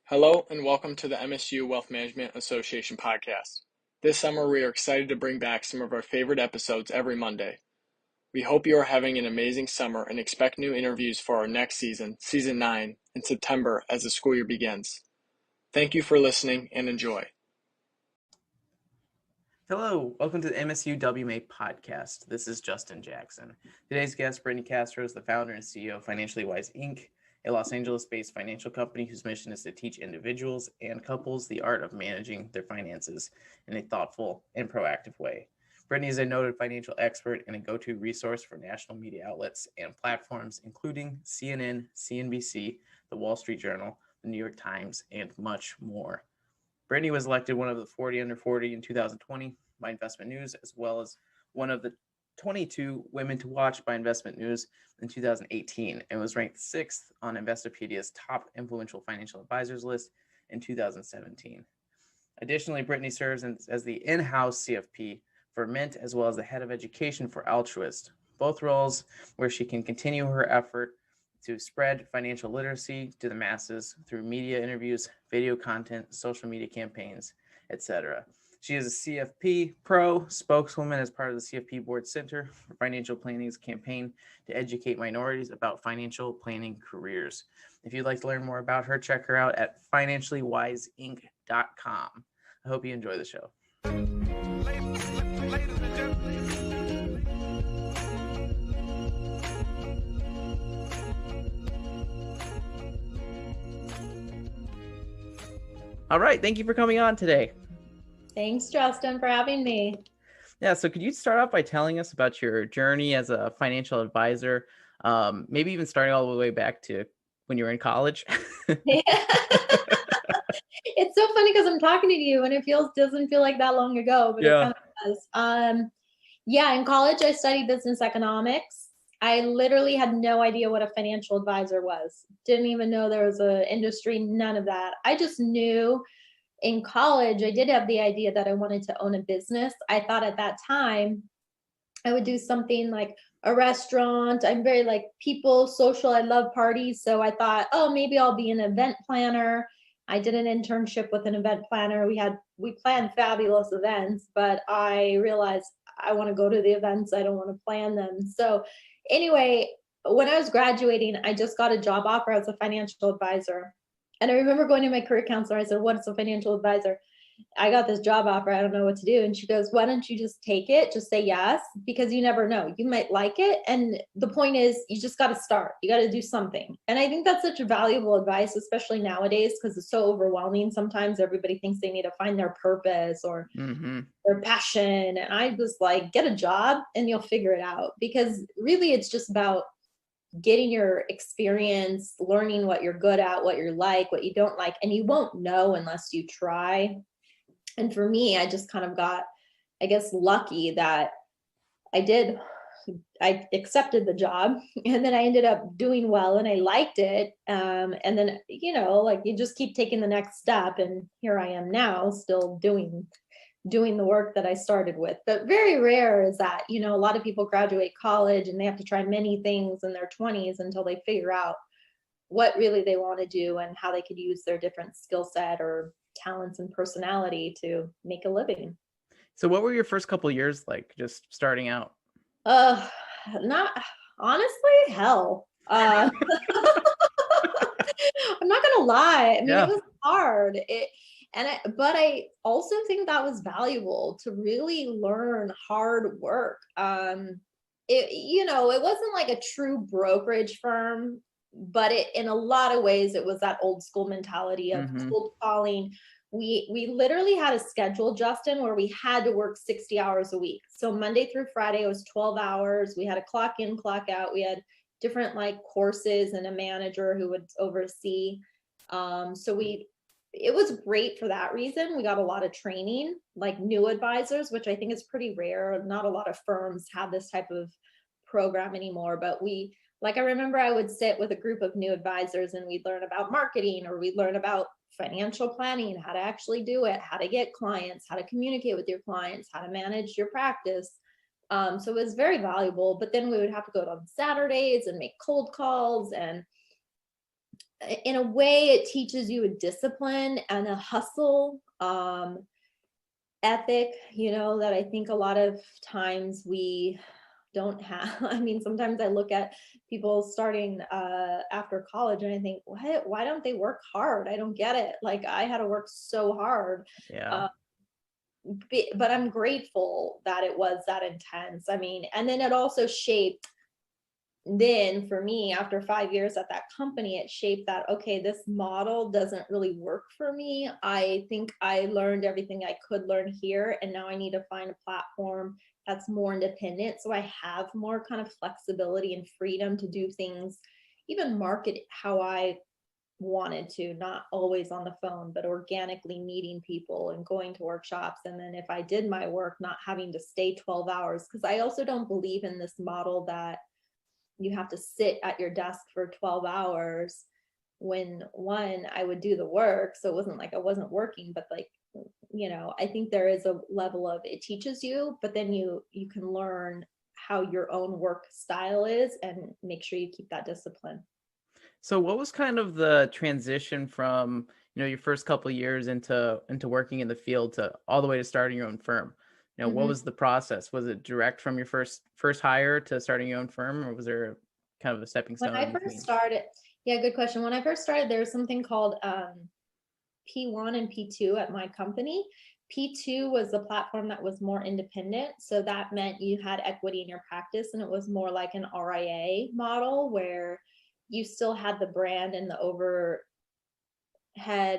Hello and welcome to the MSU Wealth Management Association podcast. This summer we are excited to bring back some of our favorite episodes every Monday. We hope you are having an amazing summer and expect new interviews for our next season, Season 9, in September as the school year begins. Thank you for listening and enjoy. Hello, welcome to the MSU WMA podcast. This is Justin Jackson. Today's guest, Brittney Castro, is the founder and CEO of Financially Wise, Inc., a Los Angeles-based financial company whose mission is to teach individuals and couples the art of managing their finances in a thoughtful and proactive way. Brittney is a noted financial expert and a go-to resource for national media outlets and platforms, including CNN, CNBC, The Wall Street Journal, The New York Times, and much more. Brittney was elected one of the 40 under 40 in 2020 by Investment News, as well as one of the 22 women to watch by Investment News in 2018, and was ranked 6th on Investopedia's top influential financial advisors list in 2017. Additionally, Brittney serves as the in-house CFP for Mint, as well as the head of education for Altruist, both roles where she can continue her effort to spread financial literacy to the masses through media interviews, video content, social media campaigns, etc. She is a CFP Pro spokeswoman as part of the CFP Board Center for Financial Planning's campaign to educate minorities about financial planning careers. If you'd like to learn more about her, check her out at financiallywiseinc.com. I hope you enjoy the show. All right. Thank you for coming on today. Thanks, Justin, for having me. Yeah. So could you start off by telling us about your journey as a financial advisor? Maybe even starting all the way back to when you were in college. Yeah. It's so funny because I'm talking to you and it doesn't feel like that long ago, but It kind of does. In college, I studied business economics. I literally had no idea what a financial advisor was. Didn't even know there was an industry, none of that. I just knew in college, I did have the idea that I wanted to own a business. I thought at that time I would do something like a restaurant. I'm very people, social. I love parties. So I thought, oh, maybe I'll be an event planner. I did an internship with an event planner. We planned fabulous events, but I realized I want to go to the events. I don't want to plan them. So anyway, when I was graduating, I just got a job offer as a financial advisor. And I remember going to my career counselor. I said, what's a financial advisor? I got this job offer. I don't know what to do. And she goes, why don't you just take it? Just say yes, because you never know. You might like it. And the point is, you just got to start. You got to do something. And I think that's such a valuable advice, especially nowadays, because it's so overwhelming. Sometimes everybody thinks they need to find their purpose or their passion. And I was like, get a job and you'll figure it out. Because really, it's just about getting your experience, learning what you're good at, what you like, what you don't like. And you won't know unless you try. And for me, I just kind of got, I guess, lucky that I accepted the job and then I ended up doing well and I liked it. And then, you just keep taking the next step. And here I am now still doing the work that I started with. But very rare is that, a lot of people graduate college and they have to try many things in their 20s until they figure out what really they want to do and how they could use their different skill set or talents and personality to make a living. So what were your first couple of years like, just starting out? Not honestly, hell. I'm not gonna lie. I mean, It was hard. But I also think that was valuable to really learn hard work. It wasn't like a true brokerage firm, but in a lot of ways, it was that old school mentality of cold calling. We literally had a schedule, Justin, where we had to work 60 hours a week. So Monday through Friday, it was 12 hours. We had a clock in, clock out. We had different courses and a manager who would oversee. It was great for that reason. We got a lot of training, like new advisors, which I think is pretty rare. Not a lot of firms have this type of program anymore, but I remember I would sit with a group of new advisors and we'd learn about marketing or we'd learn about financial planning, how to actually do it, how to get clients, how to communicate with your clients, how to manage your practice. So it was very valuable, but then we would have to go on Saturdays and make cold calls. And in a way, it teaches you a discipline and a hustle ethic, that I think a lot of times we don't have. I mean, sometimes I look at people starting after college and I think, why don't they work hard? I don't get it. Like, I had to work so hard. Yeah. But I'm grateful that it was that intense. I mean, and then it also shaped, then for me, after 5 years at that company, it shaped that, okay, this model doesn't really work for me. I think I learned everything I could learn here, and now I need to find a platform that's more independent, so I have more kind of flexibility and freedom to do things, even market how I wanted to, not always on the phone, but organically meeting people and going to workshops. And then if I did my work, not having to stay 12 hours, because I also don't believe in this model that you have to sit at your desk for 12 hours when, one, I would do the work. So it wasn't like I wasn't working, but like, I think there is a level of, it teaches you, but then you can learn how your own work style is and make sure you keep that discipline. So what was kind of the transition from, your first couple of years into working in the field to all the way to starting your own firm? What was the process? Was it direct from your first hire to starting your own firm, or was there kind of a stepping stone? When I first started, yeah, good question. When I first started, there was something called P1 and P2 at my company. P2 was the platform that was more independent. So that meant you had equity in your practice, and it was more like an RIA model where you still had the brand and the overhead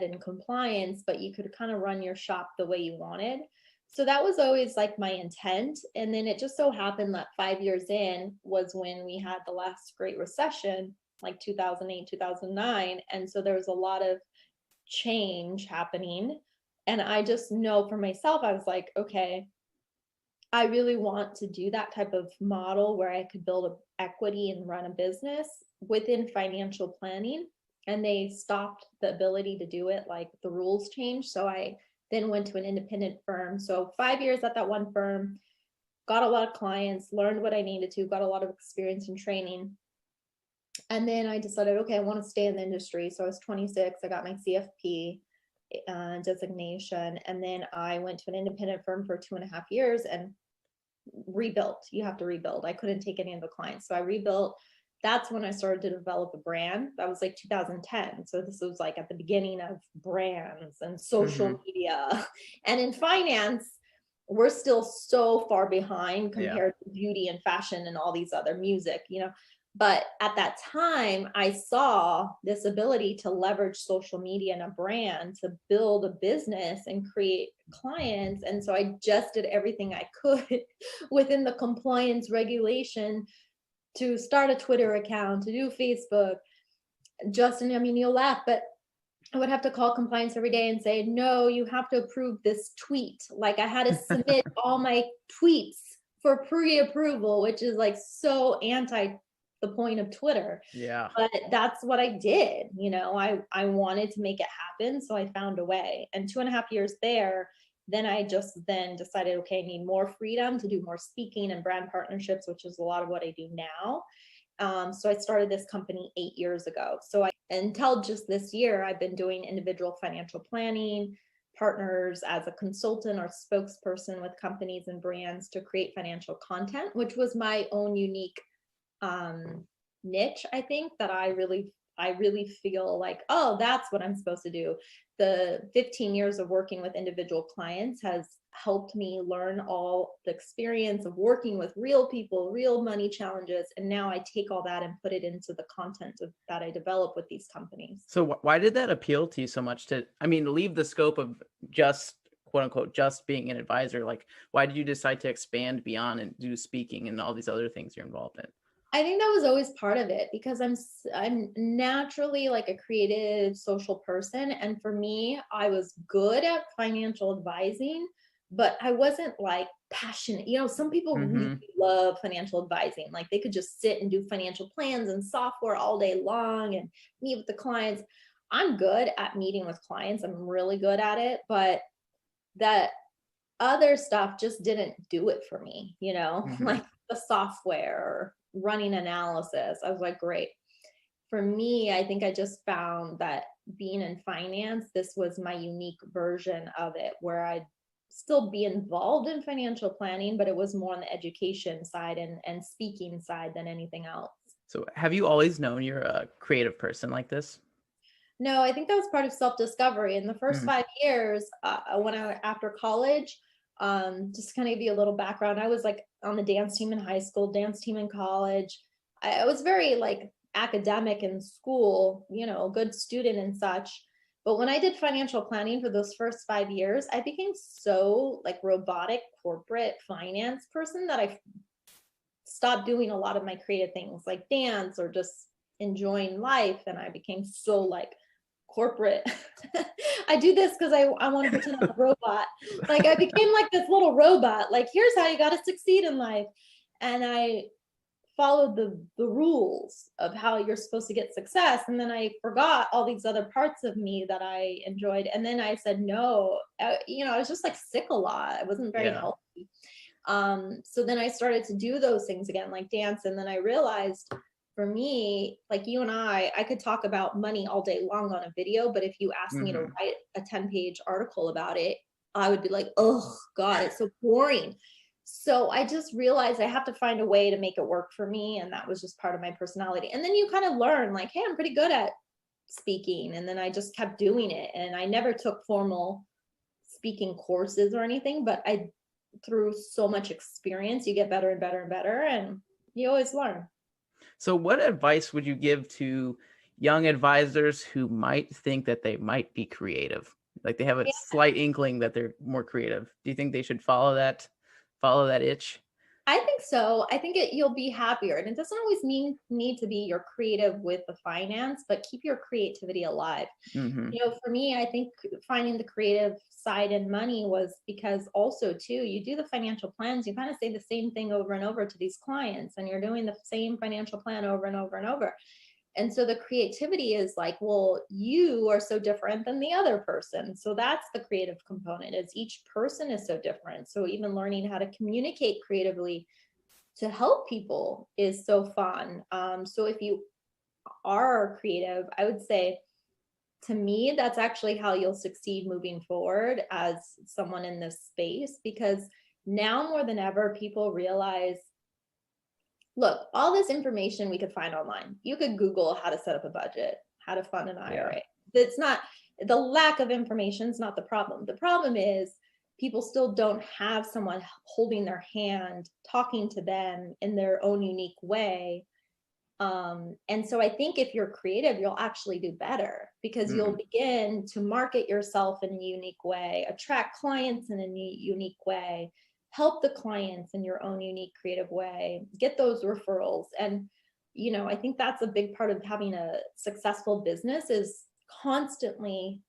and compliance, but you could kind of run your shop the way you wanted. So that was always like my intent. And then it just so happened that 5 years in was when we had the last Great Recession, like 2008, 2009. And so there was a lot of change happening. And I just know for myself, I was like, okay, I really want to do that type of model where I could build equity and run a business within financial planning. And they stopped the ability to do it, like the rules changed. So I then went to an independent firm. So 5 years at that one firm, got a lot of clients, learned what I needed to, got a lot of experience and training. And then I decided, okay, I want to stay in the industry. So I was 26, I got my CFP designation. And then I went to an independent firm for 2.5 years and rebuilt. You have to rebuild. I couldn't take any of the clients. So I rebuilt. That's when I started to develop a brand. That was like 2010. So this was like at the beginning of brands and social media. And in finance, we're still so far behind compared to beauty and fashion and all these other music, But at that time, I saw this ability to leverage social media and a brand to build a business and create clients. And so I just did everything I could within the compliance regulation to start a Twitter account, to do Facebook. Justin, I mean, you'll laugh, but I would have to call compliance every day and say, no, you have to approve this tweet. Like I had to submit all my tweets for pre-approval, which is like so anti the point of Twitter. Yeah. But that's what I did. I wanted to make it happen. So I found a way. And 2.5 years there, then I just decided, okay, I need more freedom to do more speaking and brand partnerships, which is a lot of what I do now. So I started this company 8 years ago. So until just this year, I've been doing individual financial planning, partners as a consultant or spokesperson with companies and brands to create financial content, which was my own unique niche. I think that I really feel like, oh, that's what I'm supposed to do. The 15 years of working with individual clients has helped me learn all the experience of working with real people, real money challenges. And now I take all that and put it into the content that I develop with these companies. So why did that appeal to you so much to leave the scope of just quote unquote, just being an advisor? Like, why did you decide to expand beyond and do speaking and all these other things you're involved in? I think that was always part of it because I'm naturally like a creative social person. And for me, I was good at financial advising, but I wasn't like passionate. Some people really love financial advising. Like they could just sit and do financial plans and software all day long and meet with the clients. I'm good at meeting with clients. I'm really good at it, but that other stuff just didn't do it for me, like the software, running analysis. I was like, great. for me, I think I just found that being in finance, this was my unique version of it, where I'd still be involved in financial planning, but it was more on the education side and speaking side than anything else. So have you always known you're a creative person like this? No, I think that was part of self-discovery. In the first 5 years, after college, just kind of give you a little background, I was like on the dance team in high school, dance team in college. I was very like academic in school, good student and such. But when I did financial planning for those first 5 years, I became so like robotic corporate finance person that I stopped doing a lot of my creative things like dance or just enjoying life. And I became so like corporate. I do this because I want to pretend I'm a robot. Like I became like this little robot. Like, here's how you got to succeed in life. And I followed the rules of how you're supposed to get success. And then I forgot all these other parts of me that I enjoyed. And then I said, no, I was just like sick a lot. I wasn't very healthy. So then I started to do those things again, like dance. And then I realized for me, like you and I could talk about money all day long on a video, but if you asked me to write a 10-page article about it, I would be like, oh God, it's so boring. So I just realized I have to find a way to make it work for me. And that was just part of my personality. And then you kind of learn like, hey, I'm pretty good at speaking. And then I just kept doing it. And I never took formal speaking courses or anything, but through so much experience, you get better and better and better, and you always learn. So what advice would you give to young advisors who might think that they might be creative? Like they have a slight inkling that they're more creative. Do you think they should follow that itch? I think so. I think you'll be happier. And it doesn't always need to be you're creative with the finance, but keep your creativity alive. For me, I think finding the creative side in money was because also too, you do the financial plans, you kind of say the same thing over and over to these clients, and you're doing the same financial plan over and over and over. And so the creativity is like, well, you are so different than the other person. So that's the creative component, is each person is so different. So even learning how to communicate creatively to help people is so fun. So if you are creative, I would say, to me, that's actually how you'll succeed moving forward as someone in this space, because now more than ever, people realize, look, all this information we could find online. You could Google how to set up a budget, how to fund an IRA. It's not, the lack of information is not the problem. The problem is people still don't have someone holding their hand, talking to them in their own unique way. And so I think if you're creative, you'll actually do better, because you'll begin to market yourself in a unique way, attract clients in a unique way, help the clients in your own unique creative way, get those referrals. And, I think that's a big part of having a successful business, is constantly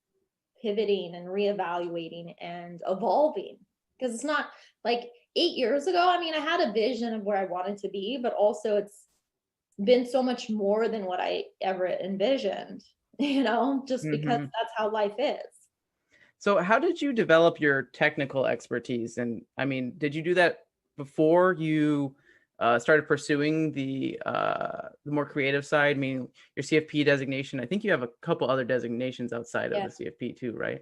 pivoting and reevaluating and evolving. Because it's not like 8 years ago, I had a vision of where I wanted to be, but also it's been so much more than what I ever envisioned, just because that's how life is. So how did you develop your technical expertise? And did you do that before you started pursuing the more creative side? Your CFP designation, I think you have a couple other designations outside of the CFP too, right?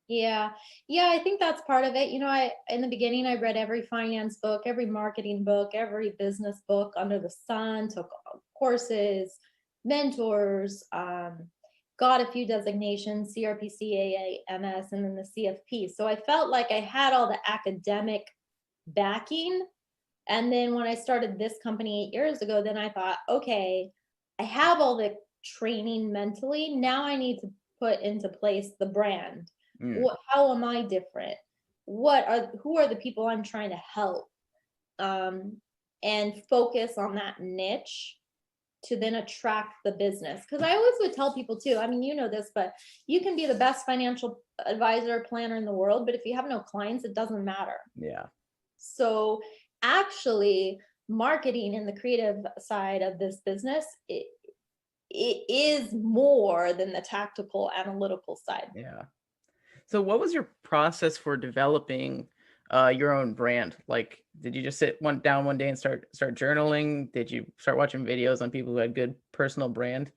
Yeah, I think that's part of it. In the beginning, I read every finance book, every marketing book, every business book under the sun, took courses, mentors, got a few designations, CRPC, AAMS, and then the CFP. So I felt like I had all the academic backing. And then when I started this company 8 years ago, then I thought, okay, I have all the training mentally. Now I need to put into place the brand. How am I different? Who are the people I'm trying to help? And focus on that niche to then attract the business. Because I always would tell people too, this, but you can be the best financial advisor, planner in the world, but if you have no clients, it doesn't matter. Yeah. So actually, marketing in the creative side of this business, it is more than the tactical analytical side. Yeah. So what was your process for developing your own brand? Like, did you just sit down one day and start journaling? Did you start watching videos on people who had good personal brand?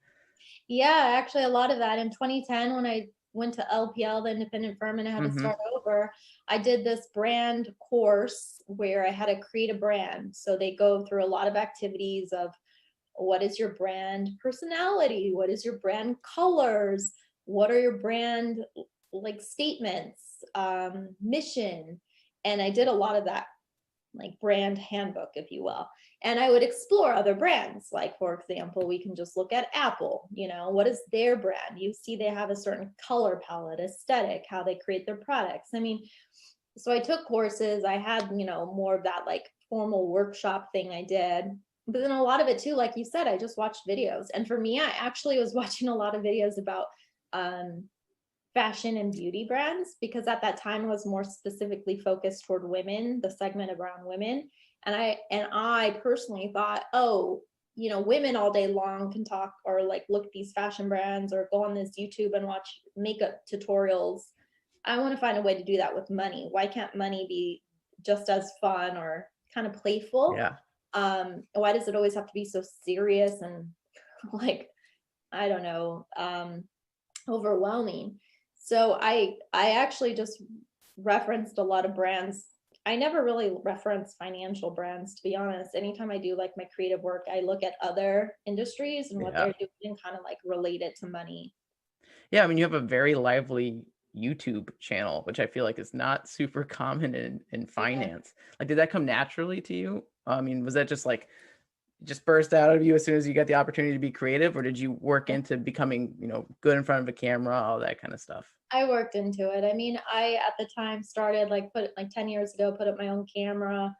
Yeah, actually a lot of that. In 2010, when I went to LPL, the independent firm, and I had to start over, I did this brand course where I had to create a brand. So they go through a lot of activities of what is your brand personality? What is your brand colors? What are your brand like statements, mission? And I did a lot of that, like brand handbook, if you will. And I would explore other brands. Like, for example, we can just look at Apple, what is their brand? You see, they have a certain color palette, aesthetic, how they create their products. I mean, so I took courses. I had, more of that like formal workshop thing I did. But then a lot of it too, like you said, I just watched videos. And for me, I actually was watching a lot of videos about fashion and beauty brands, because at that time was more specifically focused toward women, the segment around women. And I personally thought, oh, women all day long can talk or like look at these fashion brands or go on this YouTube and watch makeup tutorials. I want to find a way to do that with money. Why can't money be just as fun or kind of playful? Yeah. Why does it always have to be so serious and like, I don't know, overwhelming? So I actually just referenced a lot of brands. I never really reference financial brands, to be honest. Anytime I do like my creative work, I look at other industries and what they're doing and kind of like relate it to money. Yeah, I mean, you have a very lively YouTube channel, which I feel like is not super common in finance. Like, did that come naturally to you? I mean, was that just burst out of you as soon as you got the opportunity to be creative, or did you work into becoming, good in front of a camera, all that kind of stuff? I worked into it. I mean, I at the time started like 10 years ago, put up my own camera,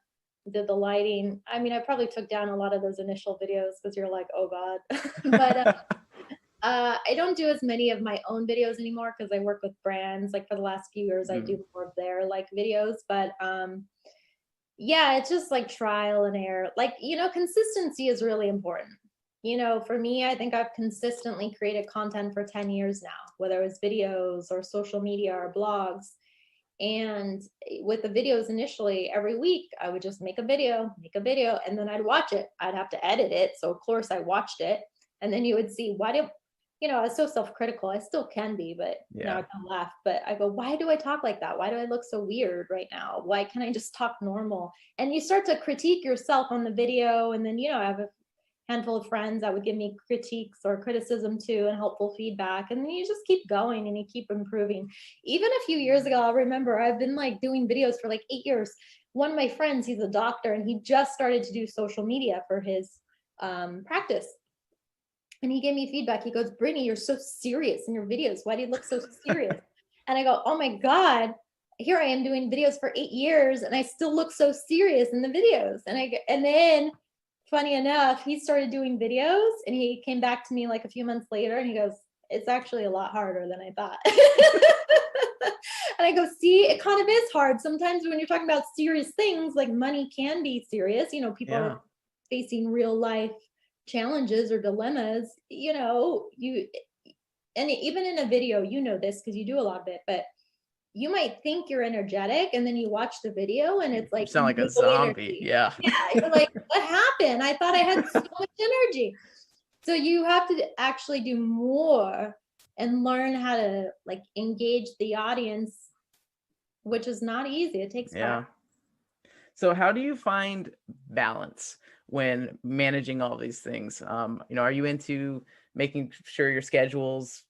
did the lighting. I mean, I probably took down a lot of those initial videos because you're like, oh God. But I don't do as many of my own videos anymore because I work with brands. Like for the last few years, I do more of their like videos. But yeah, it's just like trial and error. Like, consistency is really important. For me, I think I've consistently created content for 10 years now, whether it's videos or social media or blogs. And with the videos initially, every week, I would just make a video, and then I'd watch it. I'd have to edit it. So, of course, I watched it. And then you would see, I was so self-critical. I still can be, but now I kind of laugh. But I go, why do I talk like that? Why do I look so weird right now? Why can't I just talk normal? And you start to critique yourself on the video. And then, I have a handful of friends that would give me critiques or criticism too and helpful feedback. And then you just keep going and you keep improving. Even a few years ago, I remember I've been like doing videos for like 8 years. One of my friends, he's a doctor, and he just started to do social media for his practice. And he gave me feedback. He goes, Brittney, you're so serious in your videos. Why do you look so serious? And I go, oh my God, here I am doing videos for 8 years and I still look so serious in the videos. And then funny enough, he started doing videos and he came back to me like a few months later and he goes, it's actually a lot harder than I thought. And I go, see, it kind of is hard. Sometimes when you're talking about serious things, like money can be serious. People are facing real life challenges or dilemmas, and even in a video, this because you do a lot of it, but you might think you're energetic and then you watch the video and it's like, you sound like a zombie. Yeah, you're like, what happened? I thought I had so much energy. So you have to actually do more and learn how to like engage the audience, which is not easy. It takes time. So how do you find balance when managing all these things? Are you into making sure your schedules,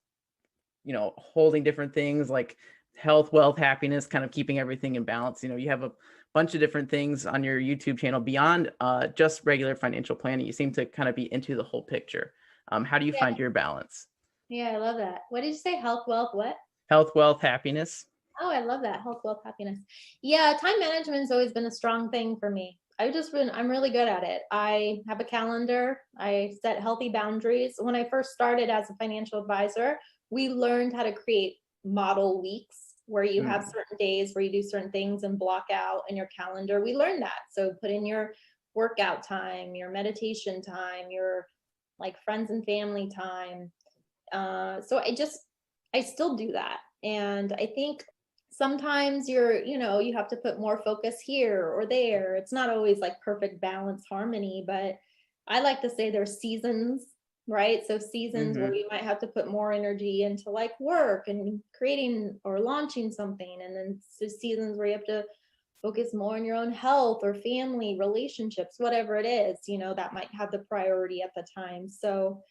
holding different things like health, wealth, happiness, kind of keeping everything in balance? You have a bunch of different things on your YouTube channel beyond just regular financial planning. You seem to kind of be into the whole picture. How do you find your balance? Yeah, I love that. What did you say? Health, wealth, what? Health, wealth, happiness. Oh, I love that. Health, wealth, happiness. Yeah, time management's always been a strong thing for me. I'm really good at it. I have a calendar. I set healthy boundaries. When I first started as a financial advisor, we learned how to create model weeks where you have certain days where you do certain things and block out in your calendar. We learned that. So put in your workout time, your meditation time, your like friends and family time. So I still do that. And I think sometimes you have to put more focus here or there. It's not always like perfect balance harmony, but I like to say there's seasons right? So seasons where you might have to put more energy into like work and creating or launching something. And then seasons where you have to focus more on your own health or family, relationships, whatever it is, that might have the priority at the time. So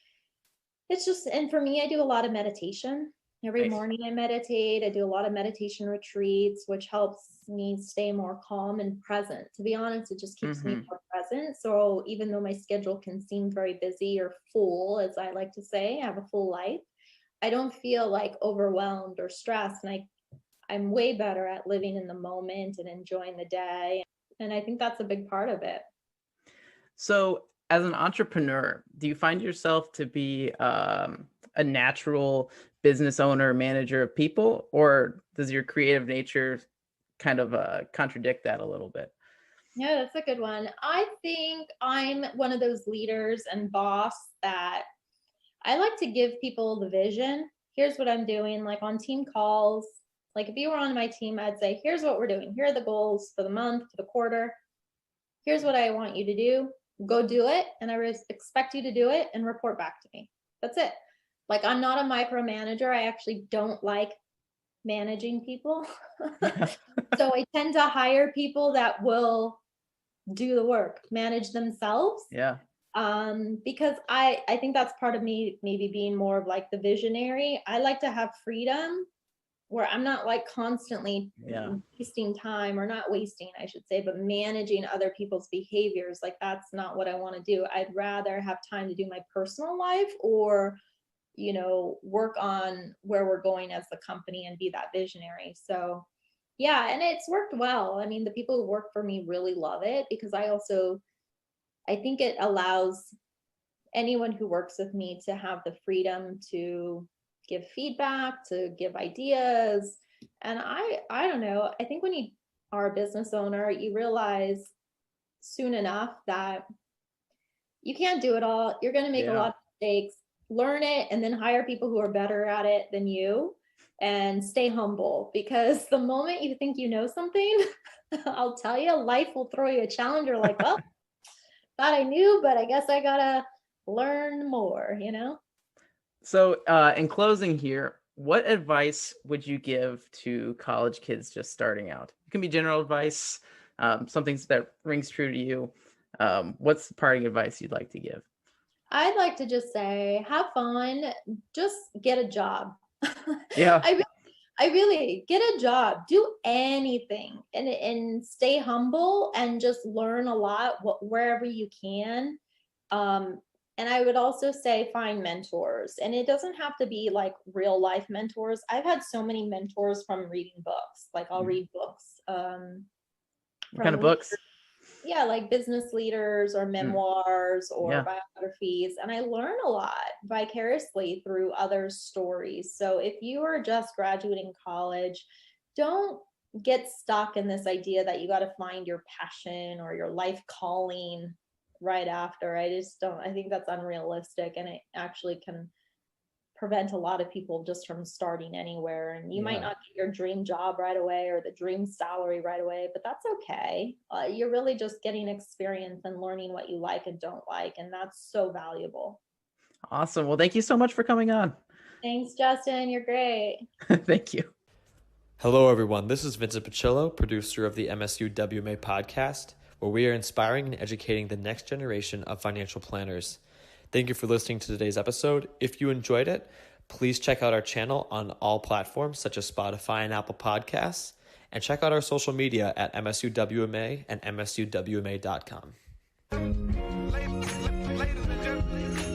it's just, and for me, I do a lot of meditation. Every morning I meditate. I do a lot of meditation retreats, which helps me stay more calm and present. To be honest, it just keeps me more present. So even though my schedule can seem very busy or full, as I like to say, I have a full life, I don't feel like overwhelmed or stressed. And I'm way better at living in the moment and enjoying the day. And I think that's a big part of it. So as an entrepreneur, do you find yourself to be a natural business owner, manager of people, or does your creative nature kind of contradict that a little bit? Yeah, that's a good one. I think I'm one of those leaders and boss that I like to give people the vision. Here's what I'm doing, like on team calls. Like if you were on my team, I'd say, here's what we're doing. Here are the goals for the month, for the quarter. Here's what I want you to do. Go do it. And I expect you to do it and report back to me. That's it. Like I'm not a micromanager. I actually don't like managing people. So I tend to hire people that will do the work, manage themselves. Yeah. Because I think that's part of me maybe being more of like the visionary. I like to have freedom where I'm not like constantly wasting time, or not wasting, I should say, but managing other people's behaviors. Like that's not what I want to do. I'd rather have time to do my personal life or, work on where we're going as the company and be that visionary. So yeah, and it's worked well. I mean, the people who work for me really love it because I think it allows anyone who works with me to have the freedom to give feedback, to give ideas. And I don't know, I think when you are a business owner, you realize soon enough that you can't do it all. You're going to make a lot of mistakes, learn it, and then hire people who are better at it than you, and stay humble, because the moment you think you know something, I'll tell you, life will throw you a challenge. You're like, well, thought I knew, but I guess I gotta learn more, So in closing here, what advice would you give to college kids just starting out? It can be general advice, something that rings true to you. What's the parting advice you'd like to give? I'd like to just say, have fun, just get a job. Yeah. I really get a job, do anything, and stay humble and just learn a lot wherever you can. And I would also say find mentors, and it doesn't have to be like real life mentors. I've had so many mentors from reading books. Like I'll read books. What kind of books? Yeah, like business leaders or memoirs or biographies. And I learn a lot vicariously through others' stories. So if you are just graduating college, don't get stuck in this idea that you got to find your passion or your life calling right after. I think that's unrealistic, and it actually can prevent a lot of people just from starting anywhere. And you might not get your dream job right away or the dream salary right away, but that's okay. You're really just getting experience and learning what you like and don't like, and that's so valuable. Awesome. Well, thank you so much for coming on. Thanks, Justin. You're great. Thank you. Hello, everyone. This is Vincent Picillo, producer of the MSU WMA podcast, where we are inspiring and educating the next generation of financial planners. Thank you for listening to today's episode. If you enjoyed it, please check out our channel on all platforms such as Spotify and Apple Podcasts, and check out our social media at MSUWMA and MSUWMA.com. Ladies and gentlemen.